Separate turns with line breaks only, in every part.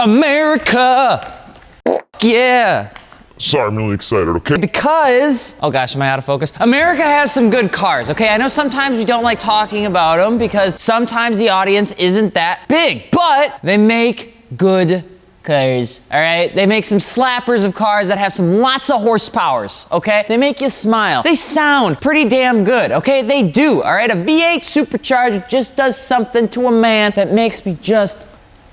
America! Yeah!
Sorry, I'm really excited, okay?
Because, oh gosh, am I out of focus? America has some good cars, okay? I know sometimes we don't like talking about them because sometimes the audience isn't that big, but they make good cars, all right? They make some slappers of cars that have some lots of horsepowers, okay? They make you smile. They sound pretty damn good, okay? They do, all right? A V8 supercharger just does something to a man that makes me just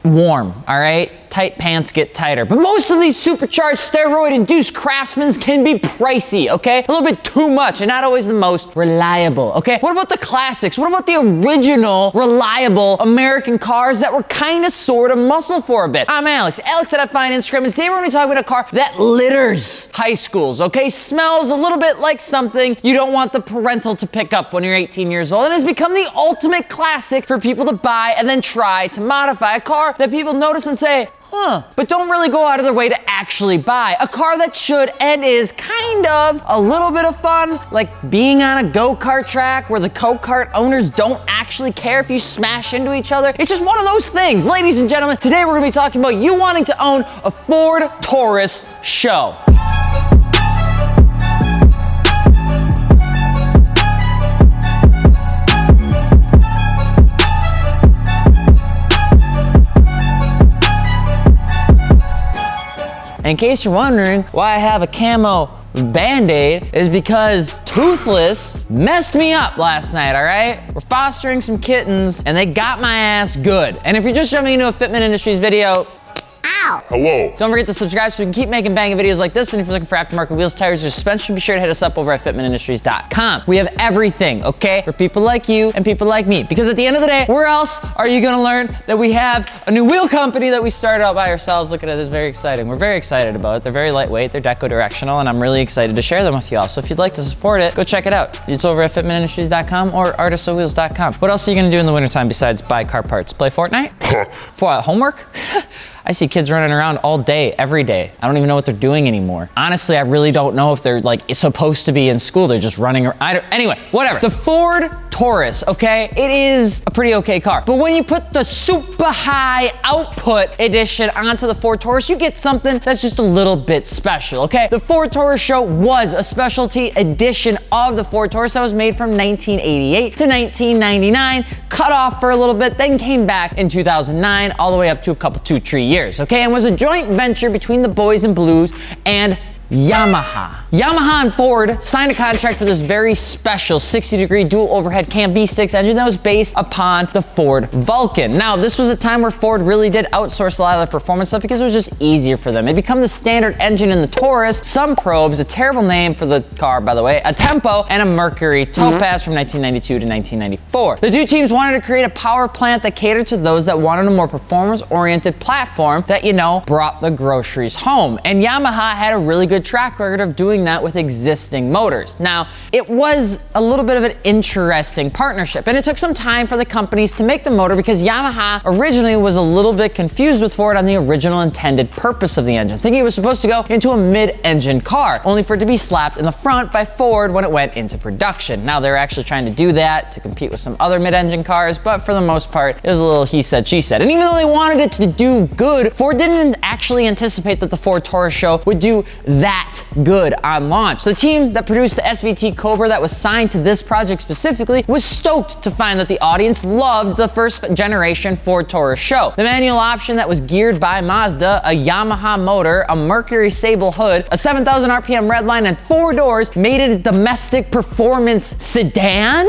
warm, all right? Tight pants get tighter. But most of these supercharged steroid-induced craftsmen can be pricey, okay? A little bit too much and not always the most reliable, okay? What about the classics? What about the original, reliable American cars that were kind of sort of muscle for a bit? I'm Alex at Fine Instagram, and today we're gonna talk about a car that litters high schools, okay? Smells a little bit like something you don't want the parental to pick up when you're 18 years old, and has become the ultimate classic for people to buy and then try to modify. A car that people notice and say, huh, but don't really go out of their way to actually buy. A car that should and is kind of a little bit of fun, like being on a go-kart track where the go-kart owners don't actually care if you smash into each other. It's just one of those things. Ladies and gentlemen, today we're gonna be talking about you wanting to own a Ford Taurus SHO. In case you're wondering why I have a camo Band-Aid, is because Toothless messed me up last night, all right? We're fostering some kittens and they got my ass good. And if you're just jumping into a Fitment Industries video, ow!
Hello.
Don't forget to subscribe so we can keep making banging videos like this. And if you're looking for aftermarket wheels, tires, or suspension, be sure to hit us up over at fitmentindustries.com. We have everything, okay? For people like you and people like me. Because at the end of the day, where else are you gonna learn that we have a new wheel company that we started out by ourselves? Look at it, it's very exciting. We're very excited about it. They're very lightweight, they're deco-directional, and I'm really excited to share them with you all. So if you'd like to support it, go check it out. It's over at fitmentindustries.com or artistsofwheels.com. What else are you gonna do in the wintertime besides buy car parts? Play Fortnite? For what, homework? I see kids running around all day, every day. I don't even know what they're doing anymore. Honestly, I really don't know if they're like supposed to be in school. They're just running around. Anyway, whatever. The Ford Taurus, okay? It is a pretty okay car. But when you put the super high output edition onto the Ford Taurus, you get something that's just a little bit special, okay? The Ford Taurus SHO was a specialty edition of the Ford Taurus that was made from 1988 to 1999, cut off for a little bit, then came back in 2009, all the way up to a couple, 2-3 years, okay? And was a joint venture between the Boys in Blues and Yamaha. Yamaha and Ford signed a contract for this very special 60-degree dual overhead cam V6 engine that was based upon the Ford Vulcan. Now, this was a time where Ford really did outsource a lot of the performance stuff because it was just easier for them. It became the standard engine in the Taurus, some probes, a terrible name for the car, by the way, a Tempo, and a Mercury Topaz from 1992 to 1994. The two teams wanted to create a power plant that catered to those that wanted a more performance-oriented platform that, you know, brought the groceries home. And Yamaha had a really good track record of doing that with existing motors. Now, it was a little bit of an interesting partnership, and it took some time for the companies to make the motor because Yamaha originally was a little bit confused with Ford on the original intended purpose of the engine, thinking it was supposed to go into a mid-engine car, only for it to be slapped in the front by Ford when it went into production. Now, they're actually trying to do that to compete with some other mid-engine cars, but for the most part, it was a little he said, she said. And even though they wanted it to do good, Ford didn't actually anticipate that the Ford Taurus SHO would do that good on launch. The team that produced the SVT Cobra that was signed to this project specifically was stoked to find that the audience loved the first generation Ford Taurus SHO. The manual option that was geared by Mazda, a Yamaha motor, a Mercury Sable hood, a 7,000 RPM redline, and 4 doors made it a domestic performance sedan?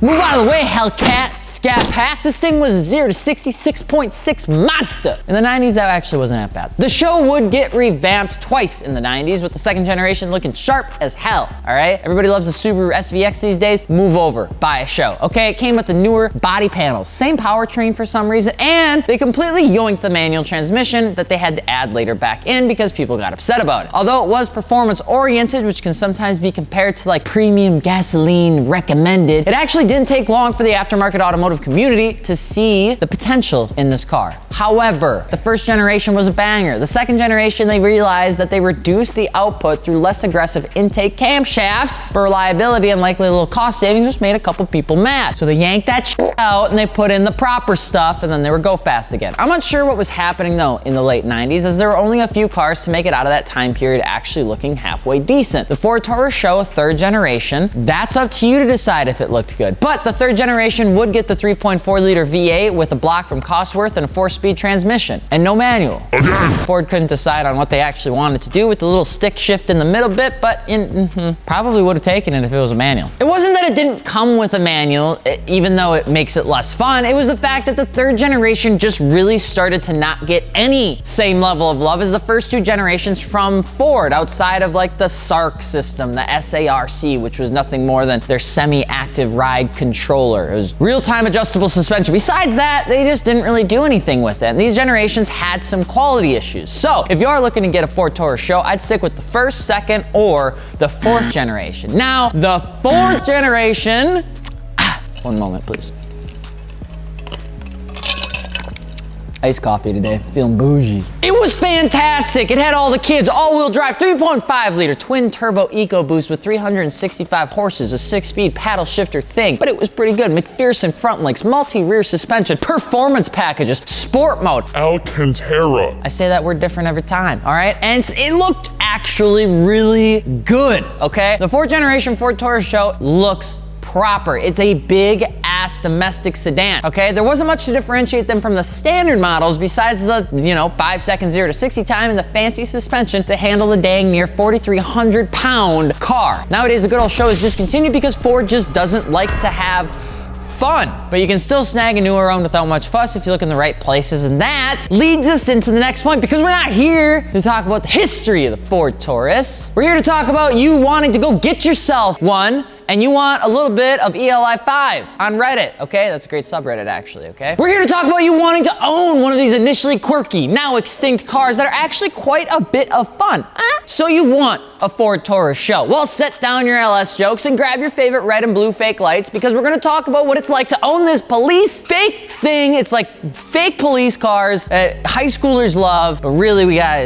Move out of the way, Hellcat, Scat Packs. This thing was 0 to 66.6 monster. In the 90s, that actually wasn't that bad. The SHO would get revamped twice in the 90s, with the second generation looking sharp as hell, all right? Everybody loves the Subaru SVX these days. Move over, buy a SHO, okay? It came with the newer body panels, same powertrain for some reason, and they completely yoinked the manual transmission that they had to add later back in because people got upset about it. Although it was performance oriented, which can sometimes be compared to like premium gasoline recommended, it actually it didn't take long for the aftermarket automotive community to see the potential in this car. However, the first generation was a banger. The second generation, they realized that they reduced the output through less aggressive intake camshafts for reliability and likely a little cost savings, which made a couple people mad. So they yanked that shit out and they put in the proper stuff, and then they were go fast again. I'm not sure what was happening though in the late 90s, as there were only a few cars to make it out of that time period actually looking halfway decent. The Ford Taurus SHO, third generation, that's up to you to decide if it looked good. But the third generation would get the 3.4 liter V8 with a block from Cosworth and a 4-speed transmission, and no manual. Ford couldn't decide on what they actually wanted to do with the little stick shift in the middle bit, but probably would have taken it if it was a manual. It wasn't that it didn't come with a manual, even though it makes it less fun. It was the fact that the third generation just really started to not get any same level of love as the first two generations from Ford, outside of like the SARC system, the SARC, which was nothing more than their semi-active ride controller. It was real-time adjustable suspension. Besides that, they just didn't really do anything with it. And these generations had some quality issues. So if you are looking to get a Ford Taurus SHO, I'd stick with the first, second, or the fourth generation. Now, the fourth generation, one moment, please. Iced coffee today, feeling bougie. It was fantastic. It had all the kids, all-wheel drive, 3.5 liter twin turbo EcoBoost with 365 horses, a 6-speed paddle shifter thing, but it was pretty good. McPherson front links, multi-rear suspension, performance packages, sport mode.
Alcantara.
I say that word different every time, all right? And it looked actually really good, okay? The fourth generation Ford Taurus SHO looks proper. It's a big ass domestic sedan, okay? There wasn't much to differentiate them from the standard models besides the, 5 second 0 to 60 time and the fancy suspension to handle the dang near 4,300 pound car. Nowadays, the good old SHO is discontinued because Ford just doesn't like to have fun, but you can still snag a newer one without much fuss if you look in the right places. And that leads us into the next point, because we're not here to talk about the history of the Ford Taurus. We're here to talk about you wanting to go get yourself one, and you want a little bit of ELI5 on Reddit, okay? That's a great subreddit, actually, okay? We're here to talk about you wanting to own one of these initially quirky, now extinct cars that are actually quite a bit of fun. So you want a Ford Taurus SHO. Well, set down your LS jokes and grab your favorite red and blue fake lights, because we're gonna talk about what it's like to own this police fake thing. It's like fake police cars high schoolers love, but really we got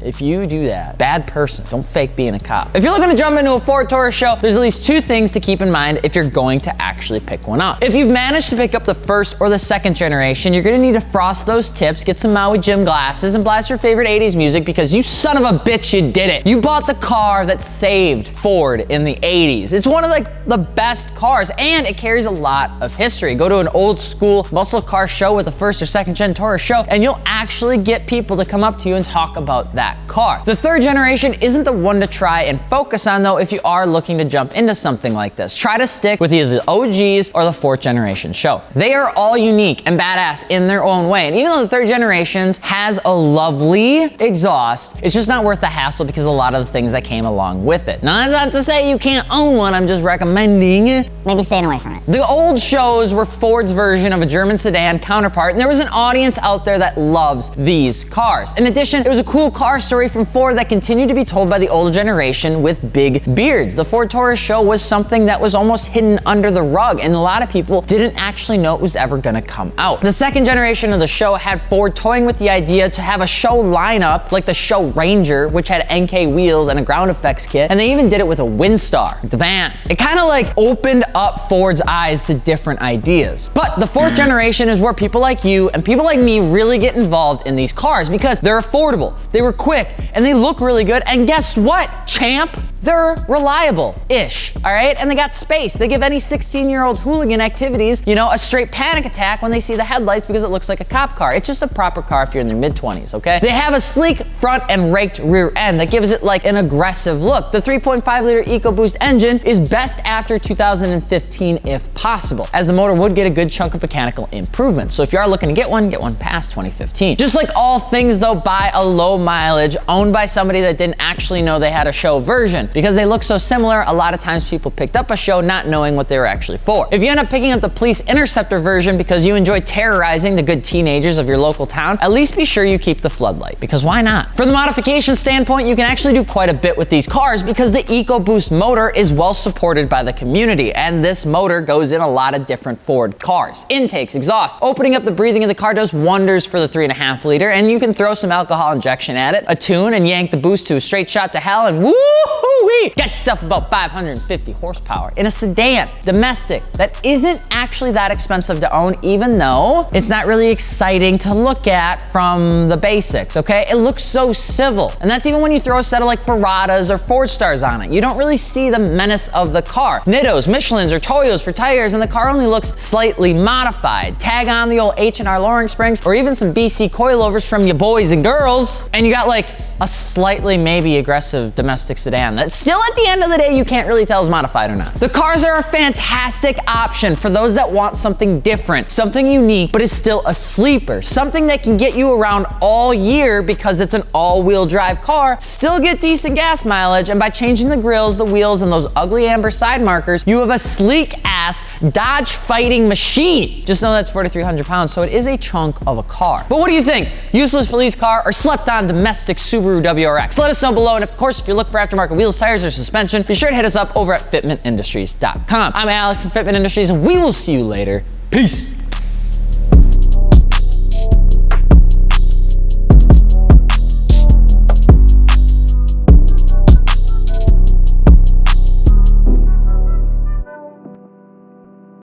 if you do that, bad person. Don't fake being a cop. If you're looking to jump into a Ford Taurus SHO, there's at least two things to keep in mind if you're going to actually pick one up. If you've managed to pick up the first or the second generation, you're gonna need to frost those tips, get some Maui Jim glasses, and blast your favorite 80s music, because you son of a bitch, you did it. You bought the car that saved Ford in the 80s. It's one of the best cars, and it carries a lot of history. Go to an old school muscle car show with a first or second gen Taurus SHO, and you'll actually get people to come up to you and talk about that car. The third generation isn't the one to try and focus on though if you are looking to jump into something like this. Try to stick with either the OGs or the fourth generation SHO. They are all unique and badass in their own way. And even though the third generations has a lovely exhaust, it's just not worth the hassle because of a lot of the things that came along with it. Now, that's not to say you can't own one, I'm just recommending
maybe staying away from it.
The old SHOs were Ford's version of a German sedan counterpart, and there was an audience out there that loves these cars. In addition, it was a cool car story from Ford that continued to be told by the older generation with big beards. The Ford Taurus SHO was something that was almost hidden under the rug, and a lot of people didn't actually know it was ever gonna come out. The second generation of the SHO had Ford toying with the idea to have a SHO lineup like the SHO Ranger, which had NK wheels and a ground effects kit, and they even did it with a Windstar, the van. It kind of like opened up Ford's eyes to different ideas. But the fourth generation is where people like you and people like me really get involved in these cars, because they're affordable, they were quick, and they look really good. And guess what, champ? They're reliable-ish, all right? And they got space. They give any 16-year-old hooligan activities, a straight panic attack when they see the headlights because it looks like a cop car. It's just a proper car if you're in their mid-20s, okay? They have a sleek front and raked rear end that gives it like an aggressive look. The 3.5 liter EcoBoost engine is best after 2015 if possible, as the motor would get a good chunk of mechanical improvements. So if you are looking to get one past 2015. Just like all things though, buy a low mileage owned by somebody that didn't actually know they had a SHO version. Because they look so similar, a lot of times people picked up a SHO not knowing what they were actually for. If you end up picking up the Police Interceptor version because you enjoy terrorizing the good teenagers of your local town, at least be sure you keep the floodlight, because why not? From the modification standpoint, you can actually do quite a bit with these cars because the EcoBoost motor is well supported by the community, and this motor goes in a lot of different Ford cars. Intakes, exhaust, opening up the breathing of the car does wonders for the 3.5 liter, and you can throw some alcohol injection at it, a tune, and yank the boost to a straight shot to hell, and woo-hoo-wee! Got yourself about 550 horsepower in a sedan, domestic, that isn't actually that expensive to own, even though it's not really exciting to look at from the basics, okay? It looks so civil, and that's even when you throw a set of like Ferratas or Ford Stars on it. You don't really see the menace of the car. Nittos, Michelins, or Toyos for tires, and the car only looks slightly modified. Tag on the old H&R lowering springs, or even some BC coilovers from your boys and girls, and you got like a slightly maybe aggressive domestic sedan that still at the end of the day you can't really tell is modified or not. The cars are a fantastic option for those that want something different, something unique, but is still a sleeper, something that can get you around all year because it's an all-wheel drive car, still get decent gas mileage, and by changing the grills, the wheels, and those ugly amber side markers, you have a sleek ass Dodge fighting machine. Just know that's 4,300 pounds, so it is a chunk of a car. But what do you think? Useless police car or slept on domestic Subaru WRX? Let us know below, and of course, if you're looking for aftermarket wheels, tires, or suspension, be sure to hit us up over at fitmentindustries.com. I'm Alex from Fitment Industries, and we will see you later. Peace.